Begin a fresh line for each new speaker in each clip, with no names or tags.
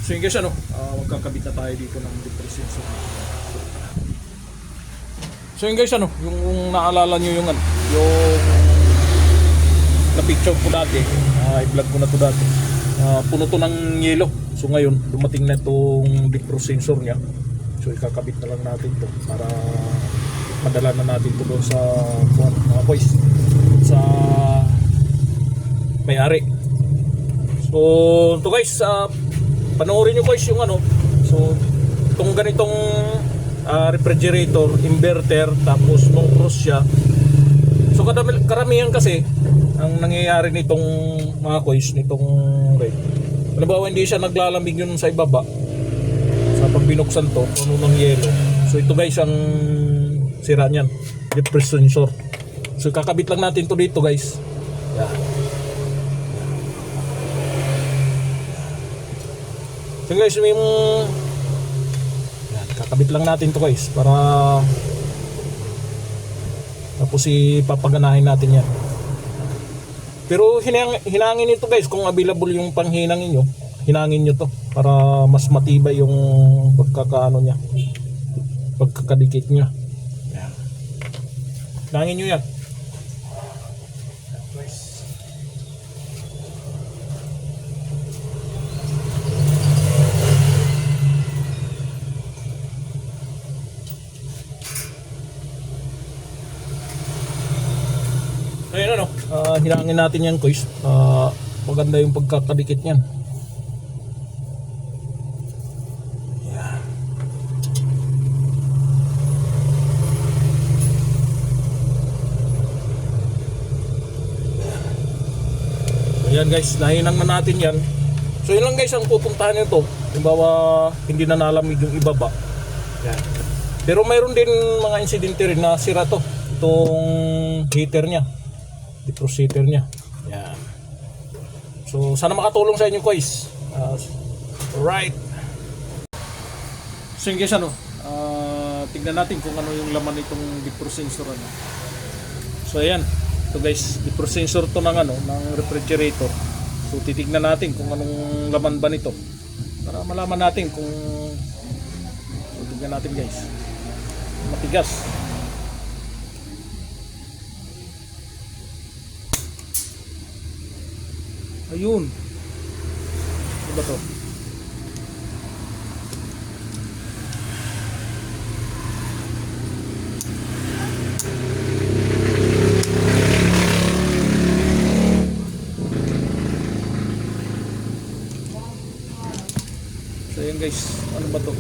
So yun guys, magkakabit na tayo dito ng depress sensor. So yun guys, yung naalala nyo yung na-picture ko dati, i-vlog ko na to dati. Puno to ng yelo. So ngayon, dumating na itong depress sensor niya. So ikakabit na lang natin to para madala na natin to doon sa mga boys, sa may-ari. So to guys, panoorin nyo guys yung so itong ganitong refrigerator, inverter, tapos no cross siya. So karamihan kasi ang nangyayari nitong mga coils, nitong red, halimbawa hindi siya naglalamig yun sa ibaba sa pag binuksan to, puno ng yelo. So ito guys ang sira niyan, depress sensor. So kakabit lang natin to dito guys. Yan. So guys, yan, kakabit lang natin to guys para tapos ipapaganahin natin yan. Pero hinangin nito guys, kung available yung panghinangin nyo, hinangin nyo to para mas matibay yung pagkakaano nya, pagkakadikit nya. Hinangin nyo yan. Ayun hinangin natin yan guys. Maganda yung pagkakadikit nyan. Yan. Ayan guys, nahinang na natin yan. So yun lang guys ang pupuntahan nito. Halimbawa hindi na nalamig yung ibaba. Yan. Pero mayroon din mga insidente rin na sira to, itong heater nya, depress heater nya. Yan. So sana makatulong sa inyo guys. Alright. So yun guys, tingnan natin kung ano yung laman nitong depress sensor. So ayan, ito guys, depress sensor to ng ng refrigerator. So titignan natin kung anong laman ba nito para malaman natin kung, so tignan natin guys. Matigas. Ayun. Ano ba to? So yun guys, ano ba to?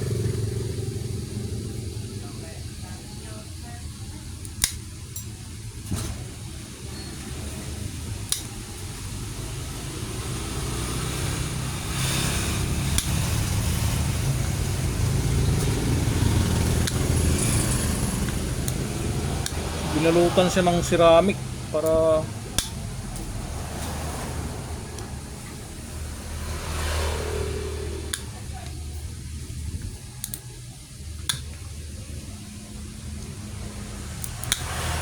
Binalutan siya ng ceramic para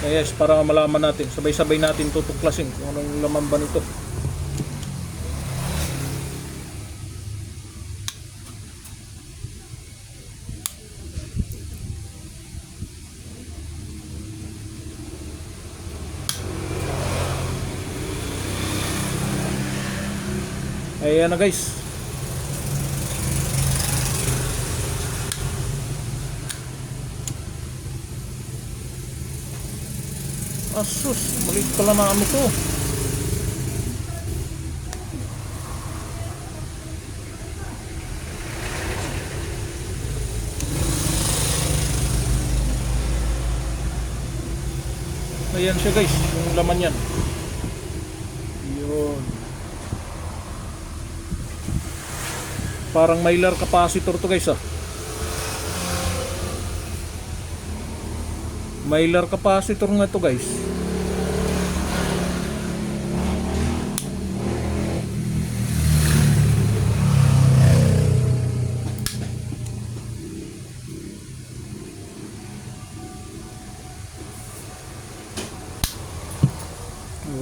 yes, para malaman natin, sabay-sabay natin tutuklasin kung anong laman ba nito. Ayan na guys. Asus, maliit pala na to. Ayan siya guys, yung laman yan. Yun. Parang Mylar capacitor to guys Mylar capacitor nga to guys.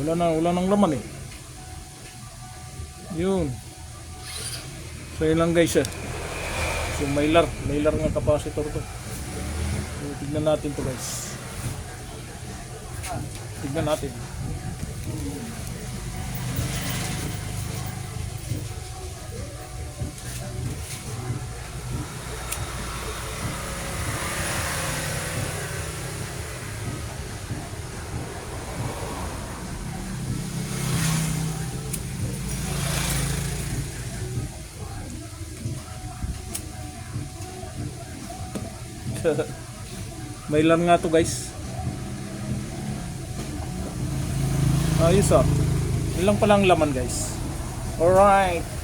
Wala nang laman eh. Yun. So yun lang guys eh. So mailar ng capacitor to. So tignan natin to guys. Tignan natin. May alarm nga to guys. Ayos ah. Yun lang palang laman guys. Alright.